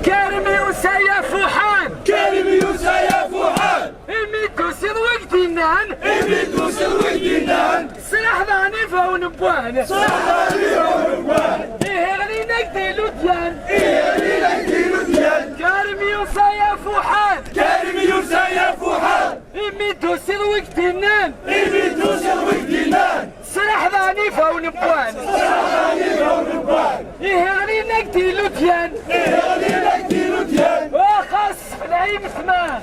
كرمي وسيف وحان كرمي وسيف وحان إميتو سلوك دينان إميتو سلوك دينان سلاح ضعني فون بوان سلاح ضعني فون بوان إيه غلي نقدي لوديان إيه غلي نقدي لوديان كرمي وسيف وحان كرمي وسيف وحان إميتو سلوك دينان إميتو سلوك دينان سلاح ضعني فون بوان سلاح ضعني فون بوان إيه غلي نقدي لوديان إيه غلي نقدي لوديان وخاص في العيم ثمان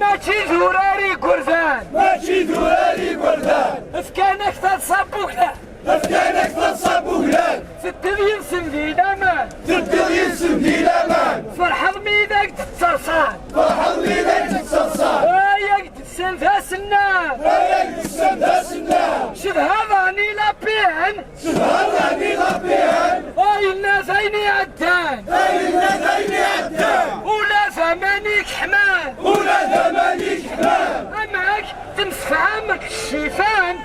ماشي ذراري قرذان ماشي ذراري قرذان افكانك تتصبوك لا افكانك تتصبوك لا تدين سندي لامان تدين سندي لامان فرحض ميدك تتصرصان فرحض ميدك تتصرصان وياك تسنفا سنان وياك تسنفا سنان شوف هذاني لابيان شوف هذاني لابيان اي الناس عيني عدان اي الناس عيني عدان ولا ثمانيك حمان ولا ثمانيك حمان امعك تمسح عمك الشيفان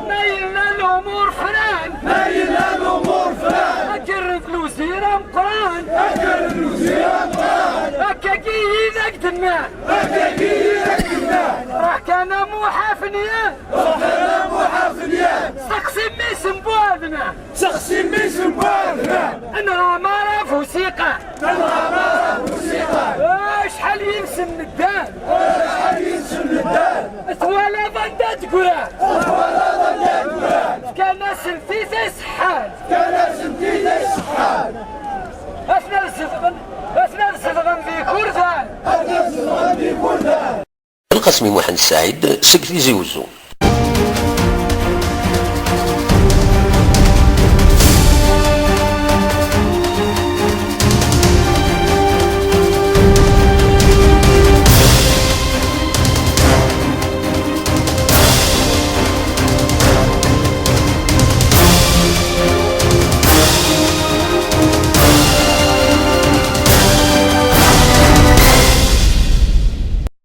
مايلنا الامور فران مايلنا الامور فران اكرد الوزيرة مقران اكرد الوزيرة مقران هكاكي ايدك دنا هكاكي ايدك دنا راح كان محافنيان راح كان محافنيان سقسي ميسم بوادنا سقسي ميسم بوادنا انا ما عرف وثيقة انا ما عرف وثيقة شحال ينسم الدان شحال ينسم الدان ثوالا ضدات قران ثوالا ضدات قران كان سنتي زي سحال كان سنتي زي سحال اثناء الصدغن في كردان اثناء الصدغن في كردان القسمي محمد السعيد سكتي زيوزو